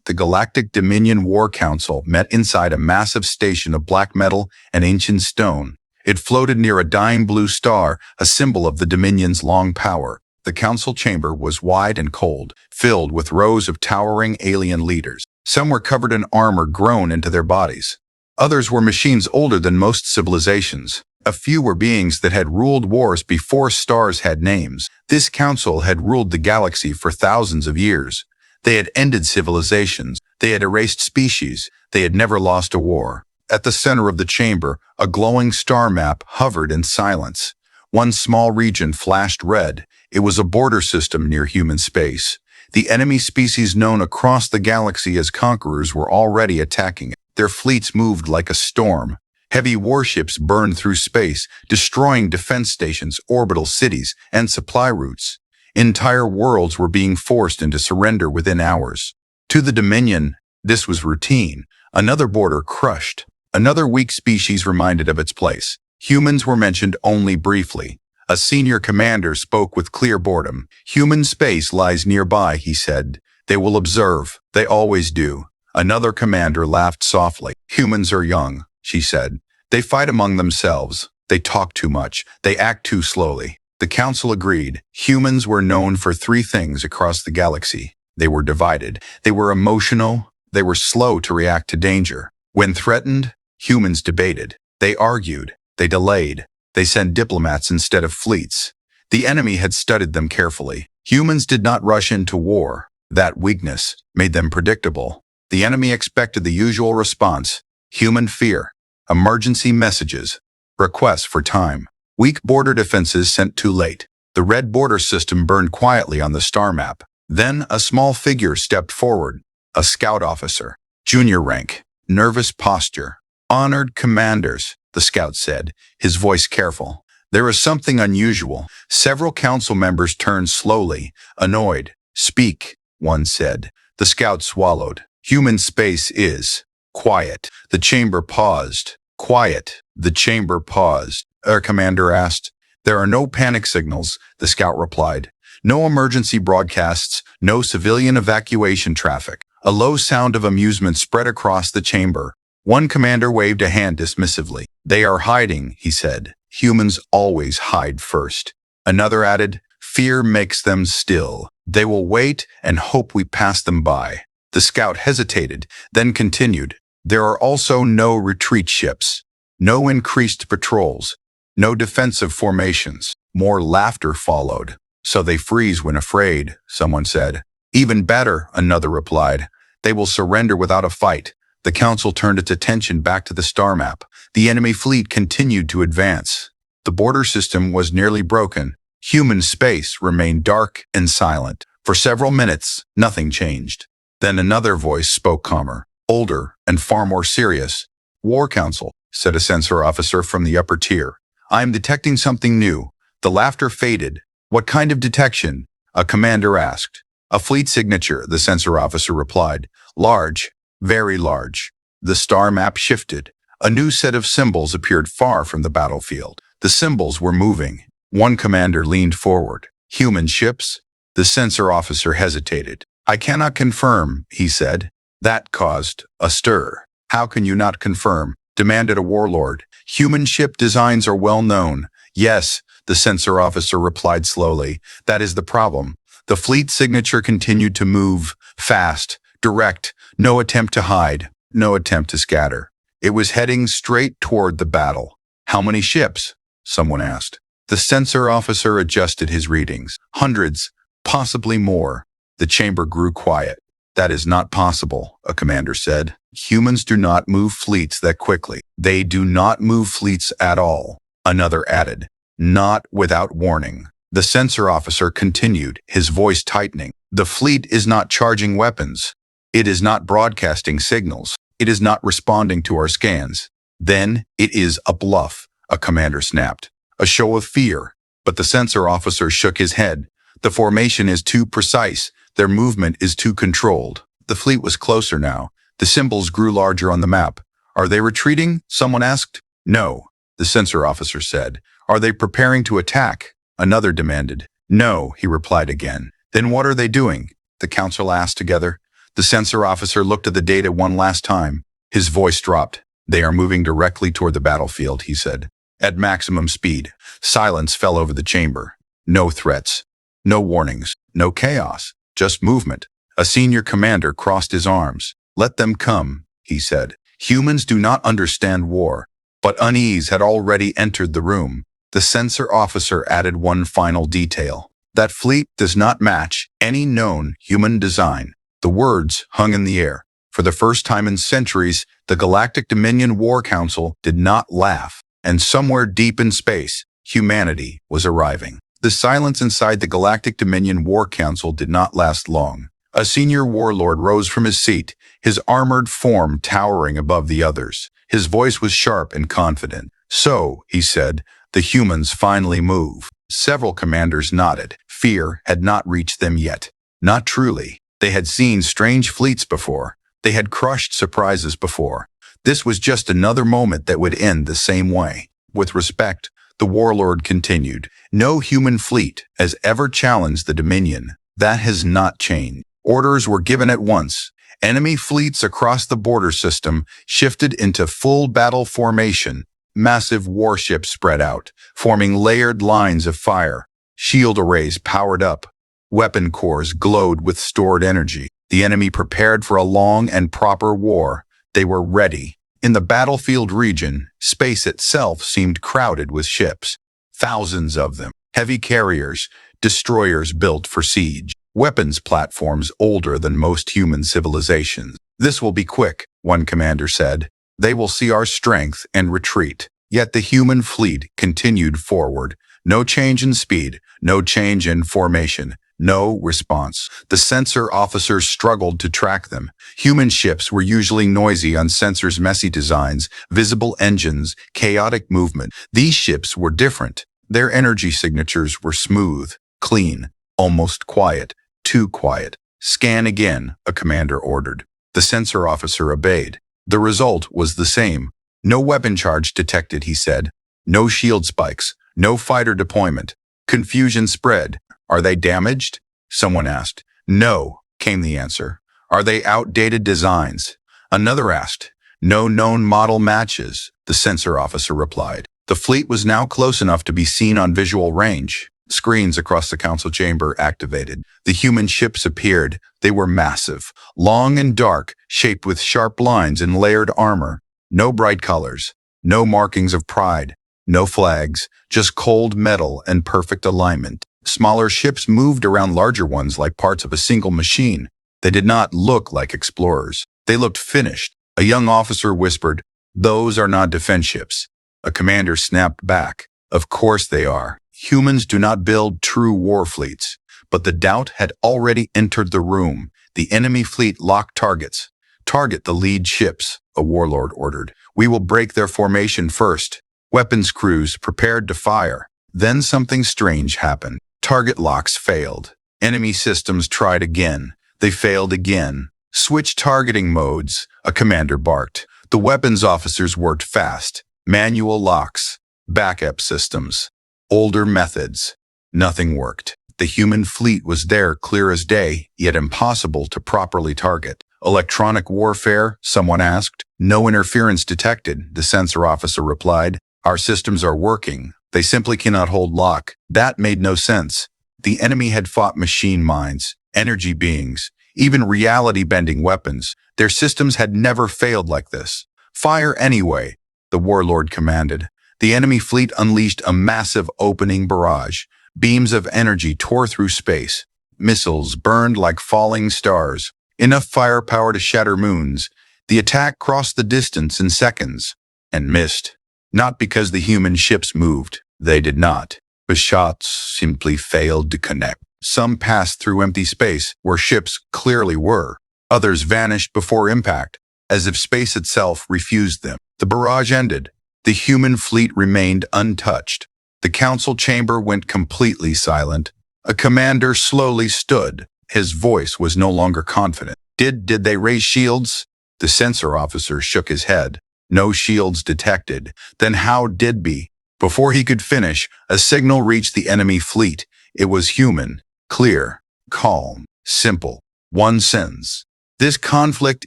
the Galactic Dominion War Council met inside a massive station of black metal and ancient stone. It floated near a dying blue star, a symbol of the Dominion's long power. The council chamber was wide and cold, filled with rows of towering alien leaders. Some were covered in armor grown into their bodies. Others were machines older than most civilizations. A few were beings that had ruled wars before stars had names. This council had ruled the galaxy for thousands of years. They had ended civilizations. They had erased species. They had never lost a war. At the center of the chamber, a glowing star map hovered in silence. One small region flashed red. It was a border system near human space. The enemy species known across the galaxy as conquerors were already attacking it. Their fleets moved like a storm. Heavy warships burned through space, destroying defense stations, orbital cities, and supply routes. Entire worlds were being forced into surrender within hours. To the Dominion, this was routine. Another border crushed. Another weak species reminded of its place. Humans were mentioned only briefly. A senior commander spoke with clear boredom. Human space lies nearby, he said. They will observe. They always do. Another commander laughed softly. Humans are young, she said. They fight among themselves. They talk too much. They act too slowly. The council agreed. Humans were known for three things across the galaxy. They were divided. They were emotional. They were slow to react to danger. When threatened, humans debated. They argued. They delayed. They sent diplomats instead of fleets. The enemy had studied them carefully. Humans did not rush into war. That weakness made them predictable. The enemy expected the usual response: human fear, emergency messages, requests for time. Weak border defenses sent too late. The red border system burned quietly on the star map. Then a small figure stepped forward, a scout officer, junior rank, nervous posture. Honored commanders, the scout said, his voice careful. There is something unusual. Several council members turned slowly, annoyed. Speak, one said. The scout swallowed. Human space is quiet. The chamber paused. Quiet. The chamber paused. Our commander asked. There are no panic signals, the scout replied. No emergency broadcasts, no civilian evacuation traffic. A low sound of amusement spread across the chamber. One commander waved a hand dismissively. They are hiding, he said. Humans always hide first. Another added, fear makes them still. They will wait and hope we pass them by. The scout hesitated, then continued. There are also no retreat ships, no increased patrols, no defensive formations. More laughter followed. So they freeze when afraid, someone said. Even better, another replied. They will surrender without a fight. The council turned its attention back to the star map. The enemy fleet continued to advance. The border system was nearly broken. Human space remained dark and silent. For several minutes, nothing changed. Then another voice spoke calmer, older, and far more serious. War Council, said a sensor officer from the upper tier. I am detecting something new. The laughter faded. What kind of detection? A commander asked. A fleet signature, the sensor officer replied. Large, very large. The star map shifted. A new set of symbols appeared far from the battlefield. The symbols were moving. One commander leaned forward. Human ships? The sensor officer hesitated. I cannot confirm, he said. That caused a stir. How can you not confirm? Demanded a warlord. Human ship designs are well known. Yes, the sensor officer replied slowly. That is the problem. The fleet signature continued to move, fast, direct, no attempt to hide, no attempt to scatter. It was heading straight toward the battle. How many ships? Someone asked. The sensor officer adjusted his readings. Hundreds, possibly more. The chamber grew quiet. That is not possible, a commander said. Humans do not move fleets that quickly. They do not move fleets at all, another added. Not without warning. The sensor officer continued, his voice tightening. The fleet is not charging weapons. It is not broadcasting signals. It is not responding to our scans. Then it is a bluff, a commander snapped. A show of fear. But the sensor officer shook his head. The formation is too precise. Their movement is too controlled. The fleet was closer now. The symbols grew larger on the map. Are they retreating? Someone asked. No, the sensor officer said. Are they preparing to attack? Another demanded. No, he replied again. Then what are they doing? The council asked together. The sensor officer looked at the data one last time. His voice dropped. They are moving directly toward the battlefield, he said. At maximum speed. Silence fell over the chamber. No threats. No warnings. No chaos. Just movement. A senior commander crossed his arms. Let them come, he said. Humans do not understand war. But unease had already entered the room. The sensor officer added one final detail. That fleet does not match any known human design. The words hung in the air. For the first time in centuries, the Galactic Dominion War Council did not laugh. And somewhere deep in space, humanity was arriving. The silence inside the Galactic Dominion War Council did not last long. A senior warlord rose from his seat, his armored form towering above the others. His voice was sharp and confident. So, he said, the humans finally move. Several commanders nodded. Fear had not reached them yet. Not truly. They had seen strange fleets before. They had crushed surprises before. This was just another moment that would end the same way. With respect, the warlord continued. No human fleet has ever challenged the Dominion. That has not changed. Orders were given at once. Enemy fleets across the border system shifted into full battle formation. Massive warships spread out, forming layered lines of fire. Shield arrays powered up. Weapon cores glowed with stored energy. The enemy prepared for a long and proper war. They were ready. In the battlefield region, space itself seemed crowded with ships. Thousands of them. Heavy carriers, destroyers built for siege. Weapons platforms older than most human civilizations. This will be quick, one commander said. They will see our strength and retreat. Yet the human fleet continued forward. No change in speed, no change in formation, no response. The sensor officers struggled to track them. Human ships were usually noisy on sensors' messy designs, visible engines, chaotic movement. These ships were different. Their energy signatures were smooth, clean, almost quiet. Too quiet. Scan again, a commander ordered. The sensor officer obeyed. The result was the same. No weapon charge detected, he said. No shield spikes. No fighter deployment. Confusion spread. Are they damaged? Someone asked. No, came the answer. Are they outdated designs? Another asked. No known model matches, the sensor officer replied. The fleet was now close enough to be seen on visual range. Screens across the council chamber activated. The human ships appeared. They were massive, long and dark, shaped with sharp lines and layered armor. No bright colors, no markings of pride, no flags, just cold metal and perfect alignment. Smaller ships moved around larger ones like parts of a single machine. They did not look like explorers. They looked finished. A young officer whispered, "Those are not defense ships." A commander snapped back, "Of course they are. Humans do not build true war fleets." But the doubt had already entered the room. The enemy fleet locked targets. "Target the lead ships," a warlord ordered. "We will break their formation first." Weapons crews prepared to fire. Then something strange happened. Target locks failed. Enemy systems tried again. They failed again. "Switch targeting modes," a commander barked. The weapons officers worked fast. Manual locks. Backup systems. Older methods. Nothing worked. The human fleet was there clear as day, yet impossible to properly target. "Electronic warfare?" someone asked. "No interference detected," the sensor officer replied. "Our systems are working. They simply cannot hold lock." That made no sense. The enemy had fought machine minds, energy beings, even reality-bending weapons. Their systems had never failed like this. "Fire anyway," the warlord commanded. The enemy fleet unleashed a massive opening barrage. Beams of energy tore through space. Missiles burned like falling stars. Enough firepower to shatter moons. The attack crossed the distance in seconds. And missed. Not because the human ships moved. They did not. The shots simply failed to connect. Some passed through empty space where ships clearly were. Others vanished before impact, as if space itself refused them. The barrage ended. The human fleet remained untouched. The council chamber went completely silent. A commander slowly stood. His voice was no longer confident. Did they raise shields?" The sensor officer shook his head. "No shields detected." "Then how did be?" Before he could finish, a signal reached the enemy fleet. It was human, clear, calm, simple. One sentence. This conflict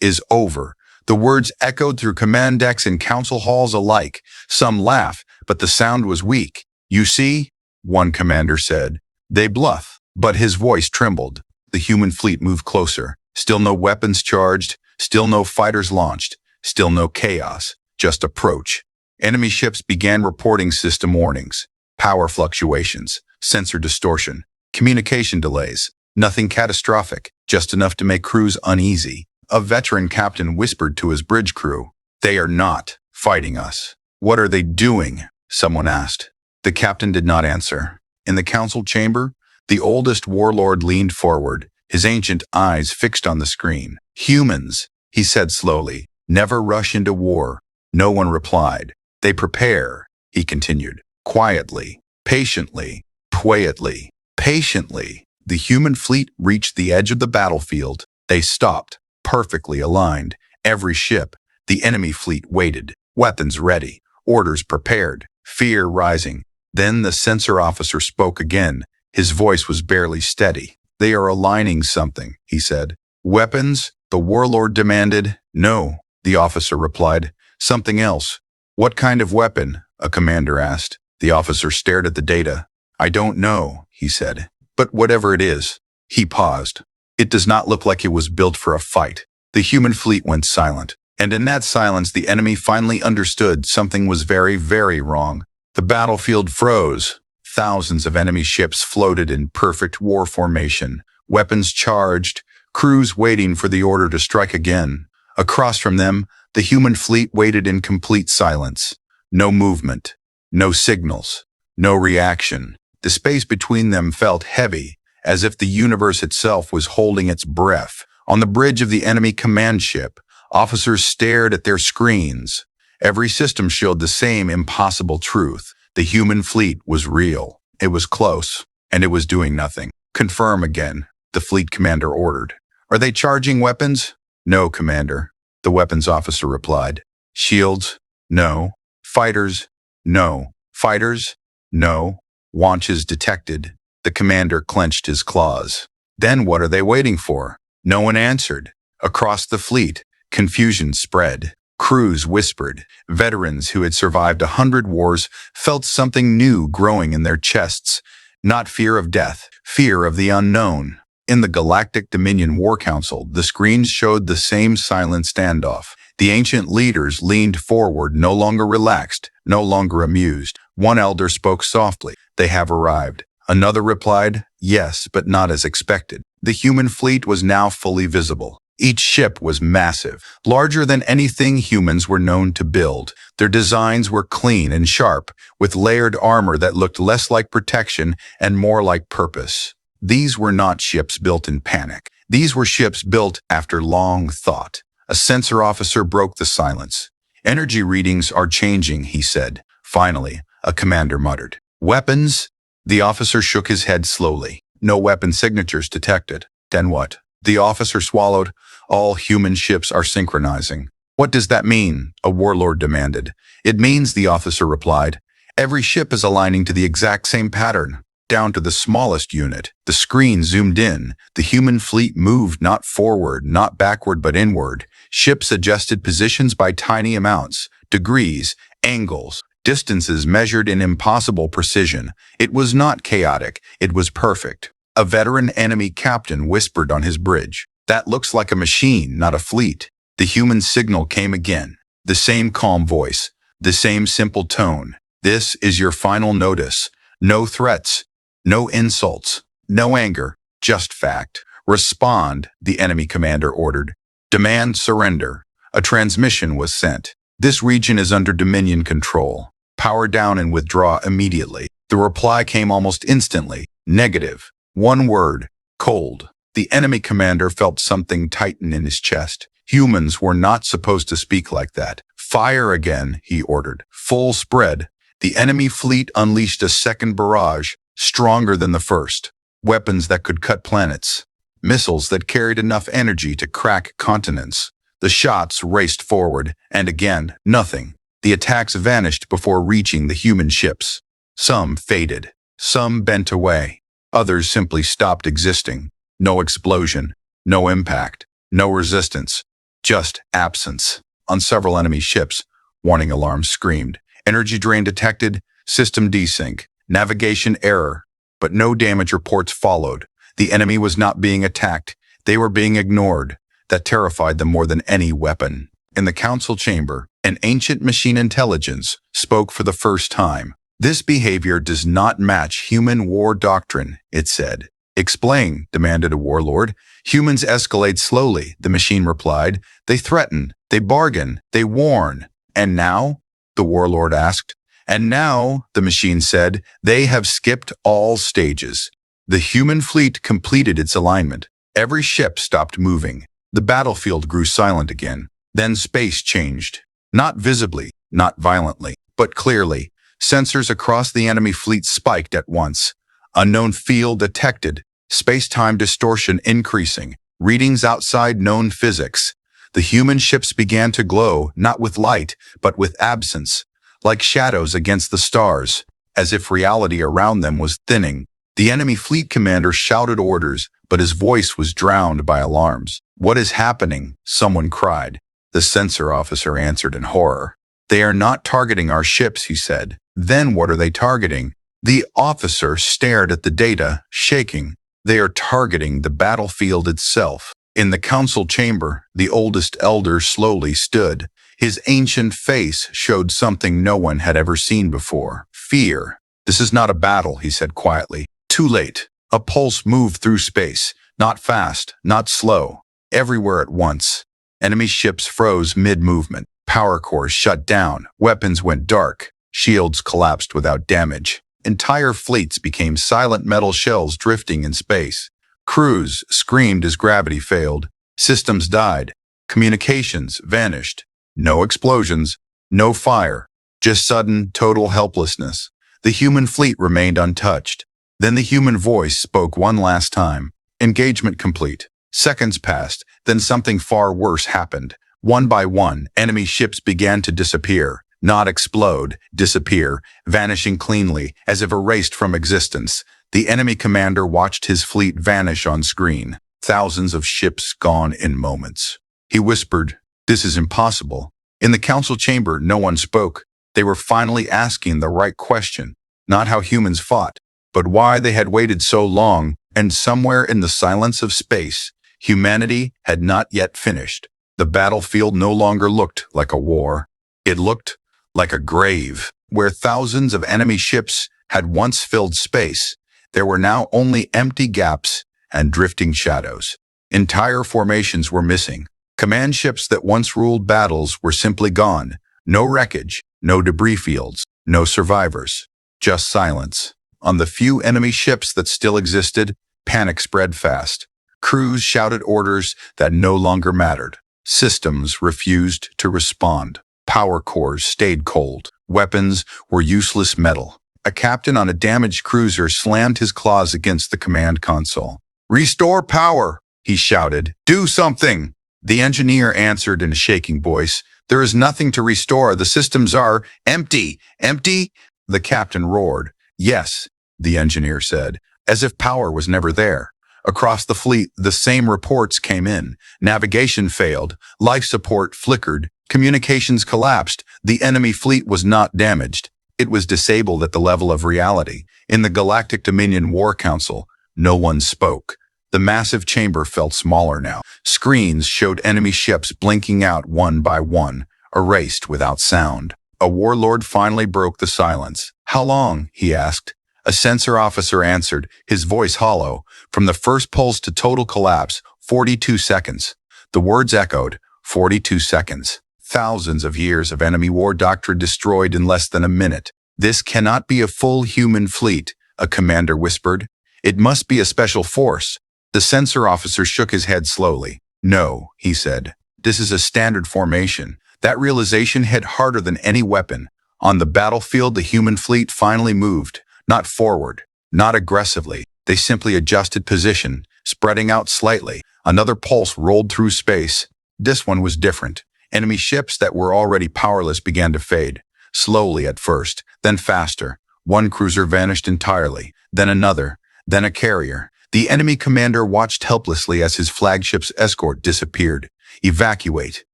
is over. The words echoed through command decks and council halls alike. Some laugh, but the sound was weak. You see, one commander said. They bluff. But his voice trembled. The human fleet moved closer. Still no weapons charged. Still no fighters launched. Still no chaos. Just approach. Enemy ships began reporting system warnings. Power fluctuations. Sensor distortion. Communication delays. Nothing catastrophic. Just enough to make crews uneasy. A veteran captain whispered to his bridge crew. They are not fighting us. What are they doing? Someone asked. The captain did not answer. In the council chamber, the oldest warlord leaned forward, his ancient eyes fixed on the screen. Humans, he said slowly, never rush into war. No one replied. They prepare, he continued, quietly, patiently, quietly, patiently. The human fleet reached the edge of the battlefield. They stopped, perfectly aligned. Every ship, the enemy fleet waited, weapons ready, orders prepared, fear rising. Then the sensor officer spoke again. His voice was barely steady. They are aligning something, he said. Weapons? The warlord demanded. No, the officer replied. Something else. What kind of weapon? A commander asked. The officer stared at the data. I don't know, he said. But whatever it is. He paused. It does not look like it was built for a fight. The human fleet went silent. And in that silence, the enemy finally understood something was very, very wrong. The battlefield froze. Thousands of enemy ships floated in perfect war formation, weapons charged, crews waiting for the order to strike again. Across from them, the human fleet waited in complete silence. No movement, no signals, no reaction. The space between them felt heavy, as if the universe itself was holding its breath. On the bridge of the enemy command ship, officers stared at their screens. Every system showed the same impossible truth. The human fleet was real. It was close, and it was doing nothing. Confirm again, the fleet commander ordered. Are they charging weapons? No, commander, the weapons officer replied. Shields? No. Fighters? No. Fighters? No. Launches detected. The commander clenched his claws. Then what are they waiting for? No one answered. Across the fleet, confusion spread. Crews whispered. Veterans who had survived 100 wars felt something new growing in their chests. Not fear of death, fear of the unknown. In the Galactic Dominion War Council, the screens showed the same silent standoff. The ancient leaders leaned forward, no longer relaxed, no longer amused. One elder spoke softly. They have arrived. Another replied, yes, but not as expected. The human fleet was now fully visible. Each ship was massive, larger than anything humans were known to build. Their designs were clean and sharp, with layered armor that looked less like protection and more like purpose. These were not ships built in panic. These were ships built after long thought. A sensor officer broke the silence. Energy readings are changing, he said. Finally, a commander muttered. Weapons? The officer shook his head slowly. No weapon signatures detected. Then what? The officer swallowed. All human ships are synchronizing. What does that mean? A warlord demanded. It means, the officer replied, every ship is aligning to the exact same pattern, down to the smallest unit. The screen zoomed in. The human fleet moved not forward, not backward, but inward. Ships adjusted positions by tiny amounts, degrees, angles, distances measured in impossible precision. It was not chaotic. It was perfect. A veteran enemy captain whispered on his bridge. That looks like a machine, not a fleet. The human signal came again. The same calm voice, the same simple tone. This is your final notice. No threats, no insults, no anger, just fact. Respond, the enemy commander ordered. Demand surrender. A transmission was sent. This region is under Dominion control. Power down and withdraw immediately. The reply came almost instantly. Negative. One word. Cold. The enemy commander felt something tighten in his chest. Humans were not supposed to speak like that. Fire again, he ordered. Full spread. The enemy fleet unleashed a second barrage, stronger than the first. Weapons that could cut planets. Missiles that carried enough energy to crack continents. The shots raced forward, and again, nothing. The attacks vanished before reaching the human ships. Some faded. Some bent away. Others simply stopped existing. No explosion. No impact. No resistance, just absence. On several enemy ships, warning alarms screamed. Energy drain detected, system desync, navigation error. But no damage reports followed. The enemy was not being attacked. They were being ignored. That terrified them more than any weapon. In the council chamber, an ancient machine intelligence spoke for the first time. This behavior does not match human war doctrine, it said. Explain, demanded a warlord. Humans escalate slowly, the machine replied. They threaten, they bargain, they warn. And now? The warlord asked. And now, the machine said, they have skipped all stages. The human fleet completed its alignment. Every ship stopped moving. The battlefield grew silent again. Then space changed. Not visibly, not violently, but clearly. Sensors across the enemy fleet spiked at once. Unknown field detected. Space-time distortion increasing. Readings outside known physics. The human ships began to glow, not with light, but with absence. Like shadows against the stars, as if reality around them was thinning. The enemy fleet commander shouted orders, but his voice was drowned by alarms. What is happening? Someone cried. The sensor officer answered in horror. They are not targeting our ships, he said. Then what are they targeting? The officer stared at the data, shaking. They are targeting the battlefield itself. In the council chamber, the oldest elder slowly stood. His ancient face showed something no one had ever seen before. Fear. This is not a battle, he said quietly. Too late. A pulse moved through space. Not fast, not slow. Everywhere at once. Enemy ships froze mid-movement. Power cores shut down. Weapons went dark. Shields collapsed without damage. Entire fleets became silent metal shells drifting in space. Crews screamed as gravity failed. Systems died. Communications vanished. No explosions, no fire, just sudden, total helplessness. The human fleet remained untouched. Then the human voice spoke one last time. Engagement complete. Seconds passed, then something far worse happened. One by one, enemy ships began to disappear. Not explode, disappear, vanishing cleanly, as if erased from existence. The enemy commander watched his fleet vanish on screen. Thousands of ships gone in moments. He whispered, "This is impossible." In the council chamber, no one spoke. They were finally asking the right question. Not how humans fought, but why they had waited so long, and somewhere in the silence of space, humanity had not yet finished. The battlefield no longer looked like a war. It looked like a grave, where thousands of enemy ships had once filled space. There were now only empty gaps and drifting shadows. Entire formations were missing. Command ships that once ruled battles were simply gone. No wreckage, no debris fields, no survivors. Just silence. On the few enemy ships that still existed, panic spread fast. Crews shouted orders that no longer mattered. Systems refused to respond. Power cores stayed cold. Weapons were useless metal. A captain on a damaged cruiser slammed his claws against the command console. "Restore power," he shouted. "Do something." The engineer answered in a shaking voice. "There is nothing to restore. The systems are empty. Empty?" The captain roared. "Yes," the engineer said, as if power was never there. Across the fleet, the same reports came in. Navigation failed. Life support flickered. Communications collapsed. The enemy fleet was not damaged. It was disabled at the level of reality. In the Galactic Dominion War Council, no one spoke. The massive chamber felt smaller now. Screens showed enemy ships blinking out one by one, erased without sound. A warlord finally broke the silence. "How long?" he asked. A sensor officer answered, his voice hollow. "From the first pulse to total collapse, 42 seconds. The words echoed, 42 seconds. Thousands of years of enemy war doctrine destroyed in less than a minute. "This cannot be a full human fleet," a commander whispered. "It must be a special force." The sensor officer shook his head slowly. "No," he said. "This is a standard formation." That realization hit harder than any weapon. On the battlefield, the human fleet finally moved. Not forward, not aggressively. They simply adjusted position, spreading out slightly. Another pulse rolled through space. This one was different. Enemy ships that were already powerless began to fade. Slowly at first, then faster. One cruiser vanished entirely, then another, then a carrier, The enemy commander watched helplessly as his flagship's escort disappeared. "Evacuate,"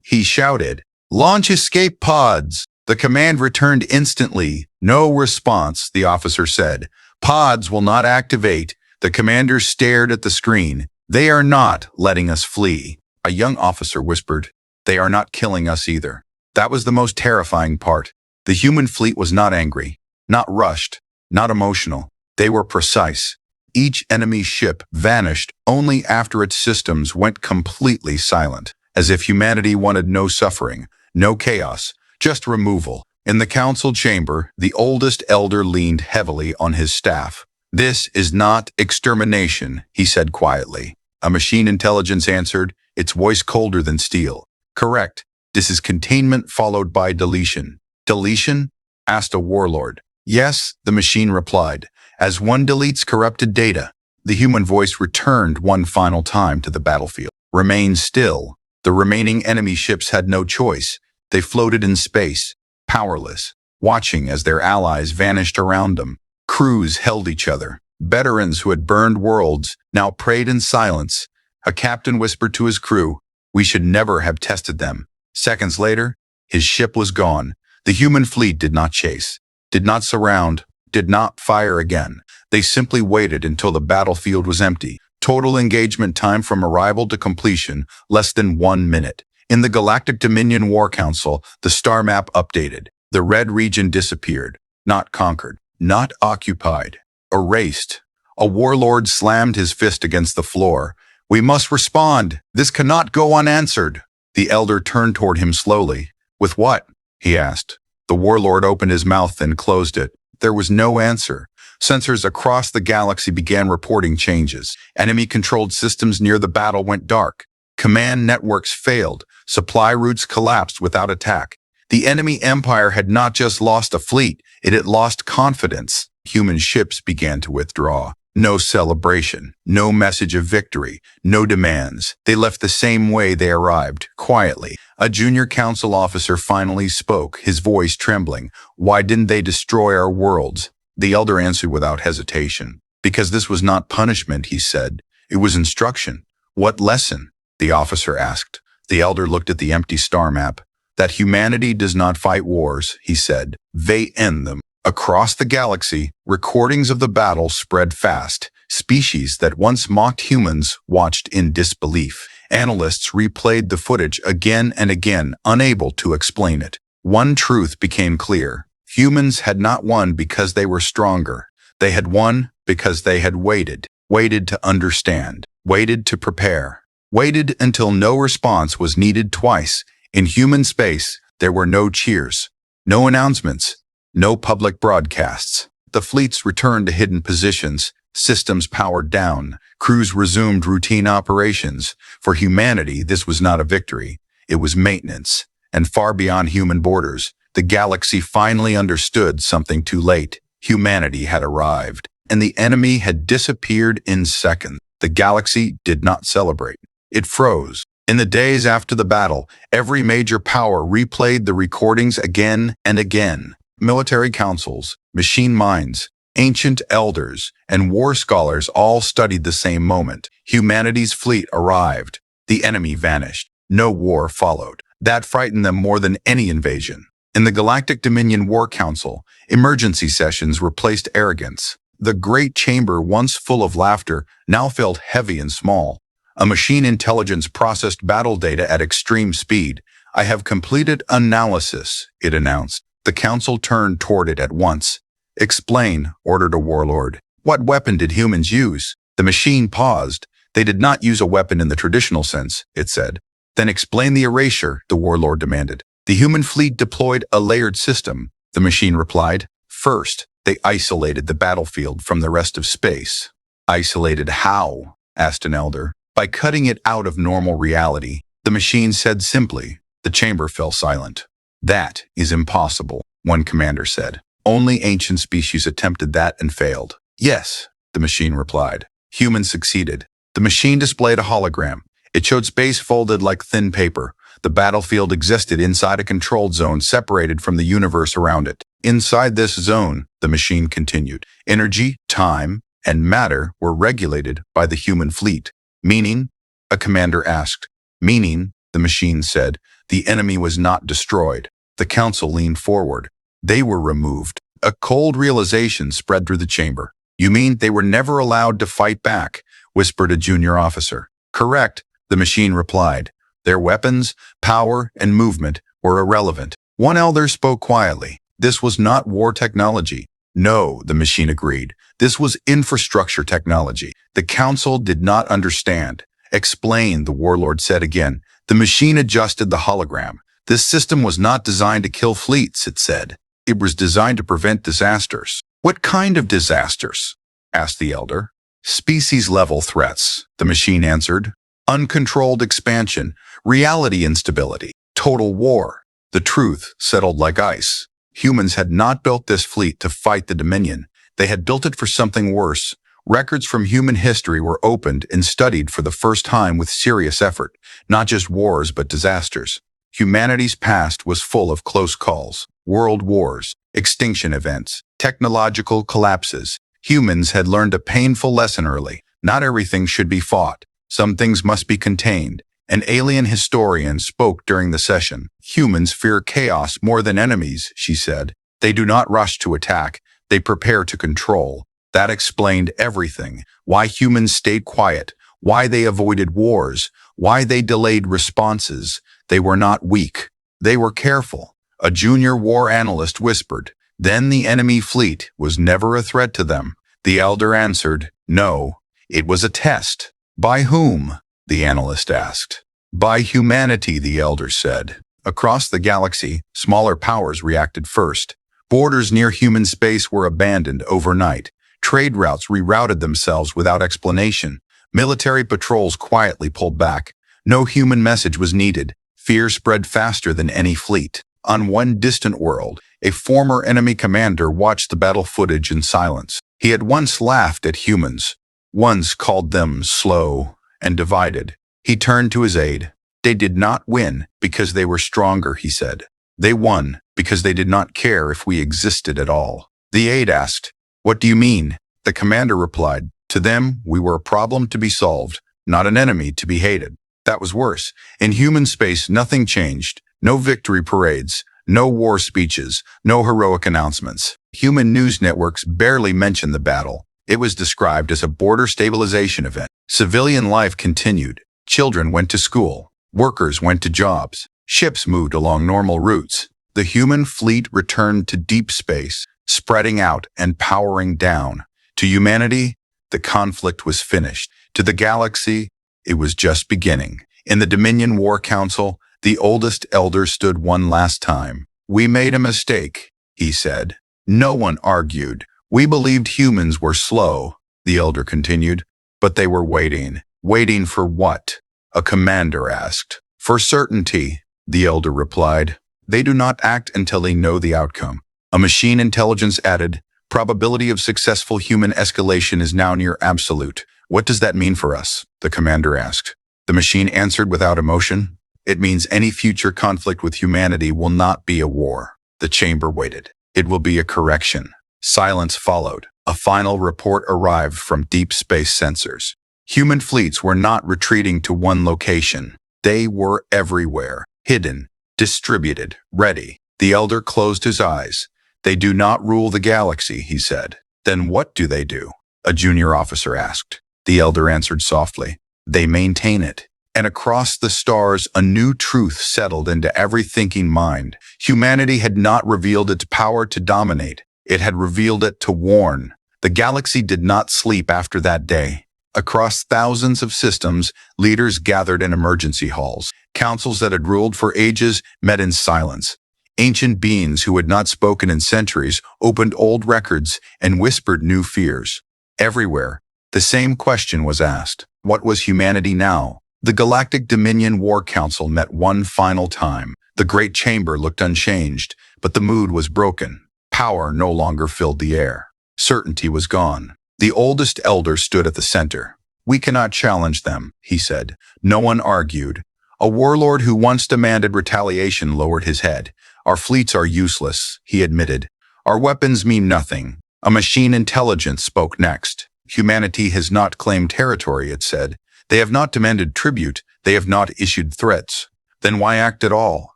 he shouted. "Launch escape pods." The command returned instantly. "No response," the officer said. "Pods will not activate." The commander stared at the screen. "They are not letting us flee." A young officer whispered, "They are not killing us either." That was the most terrifying part. The human fleet was not angry, not rushed, not emotional. They were precise. Each enemy ship vanished only after its systems went completely silent, as if humanity wanted no suffering, no chaos, just removal. In the council chamber, the oldest elder leaned heavily on his staff. "This is not extermination," he said quietly. A machine intelligence answered, its voice colder than steel. "Correct. This is containment followed by deletion." "Deletion?" asked a warlord. "Yes," the machine replied. "As one deletes corrupted data." The human voice returned one final time to the battlefield. "Remain still." The remaining enemy ships had no choice. They floated in space, powerless, watching as their allies vanished around them. Crews held each other. Veterans who had burned worlds now prayed in silence. A captain whispered to his crew, "We should never have tested them." Seconds later, his ship was gone. The human fleet did not chase, did not surround, did not fire again. They simply waited until the battlefield was empty. Total engagement time from arrival to completion, less than 1 minute. In the Galactic Dominion War Council, the star map updated. The red region disappeared, not conquered, not occupied, erased. A warlord slammed his fist against the floor. "We must respond. This cannot go unanswered." The elder turned toward him slowly. "With what?" he asked. The warlord opened his mouth and closed it. There was no answer. Sensors across the galaxy began reporting changes. Enemy-controlled systems near the battle went dark. Command networks failed. Supply routes collapsed without attack. The enemy empire had not just lost a fleet, it had lost confidence. Human ships began to withdraw. No celebration, no message of victory, no demands. They left the same way they arrived, quietly. A junior council officer finally spoke, his voice trembling. "Why didn't they destroy our worlds?" The elder answered without hesitation. "Because this was not punishment," he said. "It was instruction." "What lesson?" the officer asked. The elder looked at the empty star map. "That humanity does not fight wars," he said. "They end them." Across the galaxy, recordings of the battle spread fast. Species that once mocked humans watched in disbelief. Analysts replayed the footage again and again, unable to explain it. One truth became clear. Humans had not won because they were stronger. They had won because they had waited. Waited to understand. Waited to prepare. Waited until no response was needed twice. In human space, there were no cheers, no announcements, no public broadcasts. The fleets returned to hidden positions, systems powered down, crews resumed routine operations. For humanity, this was not a victory. It was maintenance. And far beyond human borders, the galaxy finally understood something too late. Humanity had arrived, and the enemy had disappeared in seconds. The galaxy did not celebrate. It froze. In the days after the battle, every major power replayed the recordings again and again. Military councils, machine minds, ancient elders, and war scholars all studied the same moment. Humanity's fleet arrived. The enemy vanished. No war followed. That frightened them more than any invasion. In the Galactic Dominion War Council, emergency sessions replaced arrogance. The great chamber, once full of laughter, now felt heavy and small. A machine intelligence processed battle data at extreme speed. "I have completed analysis," it announced. The council turned toward it at once. "Explain," ordered a warlord. "What weapon did humans use?" The machine paused. "They did not use a weapon in the traditional sense," it said. "Then explain the erasure," the warlord demanded. "The human fleet deployed a layered system," the machine replied. "First, they isolated the battlefield from the rest of space." "Isolated how?" asked an elder. "By cutting it out of normal reality," the machine said simply. The chamber fell silent. "That is impossible," one commander said. "Only ancient species attempted that and failed." "Yes," the machine replied. "Humans succeeded." The machine displayed a hologram. It showed space folded like thin paper. The battlefield existed inside a controlled zone separated from the universe around it. Inside this zone, the machine continued, energy, time, and matter were regulated by the human fleet. Meaning? A commander asked. Meaning, the machine said, the enemy was not destroyed. The council leaned forward. They were removed. A cold realization spread through the chamber. You mean they were never allowed to fight back? Whispered a junior officer. Correct, the machine replied. Their weapons, power, and movement were irrelevant. One elder spoke quietly. This was not war technology. No, the machine agreed. This was infrastructure technology. The council did not understand. Explain, the warlord said again. The machine adjusted the hologram. This system was not designed to kill fleets, it said. It was designed to prevent disasters. What kind of disasters? Asked the elder. Species-level threats, the machine answered. Uncontrolled expansion, reality instability, total war. The truth settled like ice. Humans had not built this fleet to fight the Dominion. They had built it for something worse. Records from human history were opened and studied for the first time with serious effort, not just wars but disasters. Humanity's past was full of close calls, world wars, extinction events, technological collapses. Humans had learned a painful lesson early. Not everything should be fought. Some things must be contained. An alien historian spoke during the session. Humans fear chaos more than enemies, she said. They do not rush to attack. They prepare to control. That explained everything. Why humans stayed quiet. Why they avoided wars. Why they delayed responses. They were not weak. They were careful. A junior war analyst whispered. Then the enemy fleet was never a threat to them. The elder answered, no, it was a test. By whom? The analyst asked. By humanity, the elder said. Across the galaxy, smaller powers reacted first. Borders near human space were abandoned overnight. Trade routes rerouted themselves without explanation. Military patrols quietly pulled back. No human message was needed. Fear spread faster than any fleet. On one distant world, a former enemy commander watched the battle footage in silence. He had once laughed at humans, once called them slow and divided. He turned to his aide. They did not win because they were stronger, he said. They won because they did not care if we existed at all. The aide asked, what do you mean? The commander replied, to them, we were a problem to be solved, not an enemy to be hated. That was worse. In human space, nothing changed. No victory parades, no war speeches, no heroic announcements. Human news networks barely mentioned the battle. It was described as a border stabilization event. Civilian life continued. Children went to school. Workers went to jobs. Ships moved along normal routes. The human fleet returned to deep space, spreading out and powering down. To humanity, the conflict was finished. To the galaxy, it was just beginning. In the Dominion War Council, the oldest elder stood one last time. We made a mistake, he said. No one argued. We believed humans were slow, the elder continued, but they were waiting. Waiting for what? A commander asked. For certainty, the elder replied. They do not act until they know the outcome. A machine intelligence added, probability of successful human escalation is now near absolute. What does that mean for us? The commander asked. The machine answered without emotion. It means any future conflict with humanity will not be a war. The chamber waited. It will be a correction. Silence followed. A final report arrived from deep space sensors. Human fleets were not retreating to one location. They were everywhere, hidden, distributed, ready. The elder closed his eyes. They do not rule the galaxy, he said. Then what do they do? A junior officer asked. The elder answered softly. They maintain it. And across the stars, a new truth settled into every thinking mind. Humanity had not revealed its power to dominate. It had revealed it to warn. The galaxy did not sleep after that day. Across thousands of systems, leaders gathered in emergency halls. Councils that had ruled for ages met in silence. Ancient beings who had not spoken in centuries opened old records and whispered new fears. Everywhere, the same question was asked. What was humanity now? The Galactic Dominion War Council met one final time. The Great Chamber looked unchanged, but the mood was broken. Power no longer filled the air. Certainty was gone. The oldest elder stood at the center. We cannot challenge them, he said. No one argued. A warlord who once demanded retaliation lowered his head. Our fleets are useless, he admitted. Our weapons mean nothing. A machine intelligence spoke next. Humanity has not claimed territory, it said. They have not demanded tribute. They have not issued threats. Then why act at all?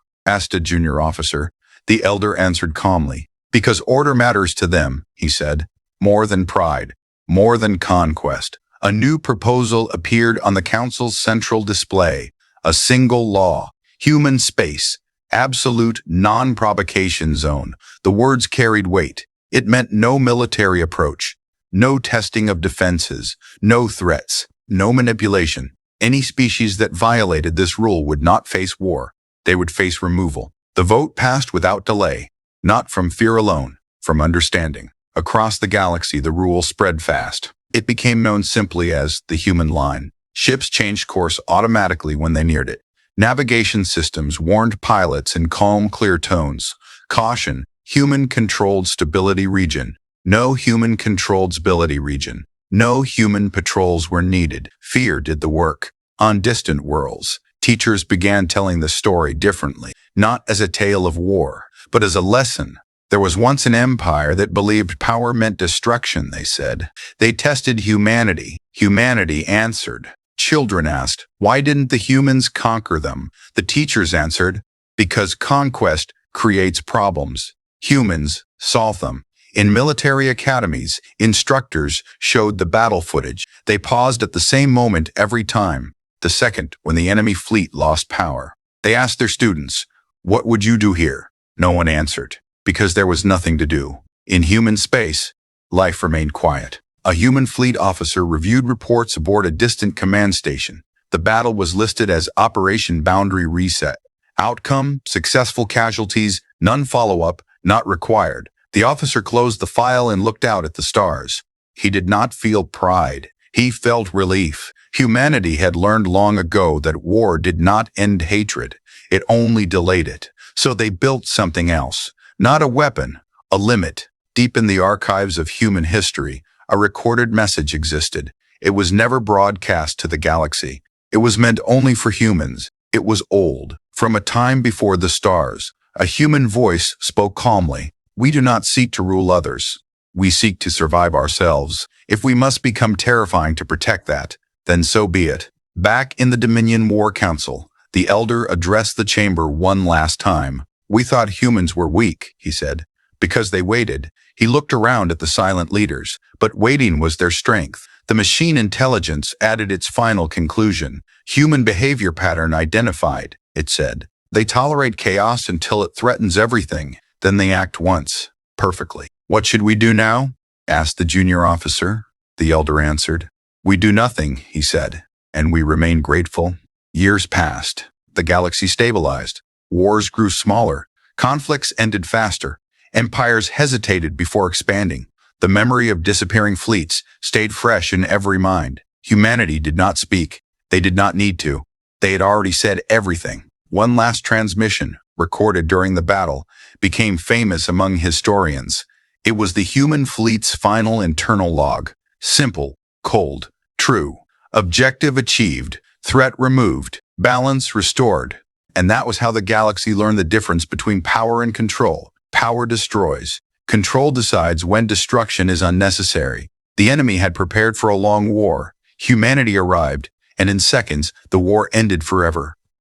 Asked a junior officer. The elder answered calmly. Because order matters to them, he said. More than pride. More than conquest. A new proposal appeared on the council's central display. A single law. Human space. Absolute non-provocation zone. The words carried weight. It meant no military approach. No testing of defenses. No threats. No manipulation. Any species that violated this rule would not face war. They would face removal. The vote passed without delay. Not from fear alone, from understanding. Across the galaxy, the rule spread fast. It became known simply as the human line. Ships changed course automatically when they neared it. Navigation systems warned pilots in calm, clear tones. Caution, human-controlled stability region. No human-controlled stability region. No human patrols were needed. Fear did the work. On distant worlds, teachers began telling the story differently, not as a tale of war, but as a lesson. There was once an empire that believed power meant destruction, they said. They tested humanity. Humanity answered. Children asked, why didn't the humans conquer them? The teachers answered, because conquest creates problems. Humans solve them. In military academies, instructors showed the battle footage. They paused at the same moment every time, the second when the enemy fleet lost power. They asked their students, what would you do here? No one answered, because there was nothing to do. In human space, life remained quiet. A human fleet officer reviewed reports aboard a distant command station. The battle was listed as Operation Boundary Reset. Outcome, successful casualties, none follow-up, not required. The officer closed the file and looked out at the stars. He did not feel pride. He felt relief. Humanity had learned long ago that war did not end hatred. It only delayed it. So they built something else. Not a weapon, a limit. Deep in the archives of human history, a recorded message existed. It was never broadcast to the galaxy. It was meant only for humans. It was old. From a time before the stars, a human voice spoke calmly. We do not seek to rule others. We seek to survive ourselves. If we must become terrifying to protect that, then so be it. Back in the Dominion War Council, the elder addressed the chamber one last time. We thought humans were weak, he said, because they waited. He looked around at the silent leaders, but waiting was their strength. The machine intelligence added its final conclusion. Human behavior pattern identified, it said. They tolerate chaos until it threatens everything. Then they act once, perfectly. What should we do now? Asked the junior officer. The elder answered. We do nothing, he said, and we remain grateful. Years passed. The galaxy stabilized. Wars grew smaller. Conflicts ended faster. Empires hesitated before expanding. The memory of disappearing fleets stayed fresh in every mind. Humanity did not speak. They did not need to. They had already said everything. One last transmission, recorded during the battle, became famous among historians. It was the human fleet's final internal log. Simple, cold, true. Objective achieved, threat removed, balance restored. And that was how the galaxy learned the difference between power and control. Power destroys. Control decides when destruction is unnecessary. The enemy had prepared for a long war. Humanity arrived, and in seconds, the war ended forever.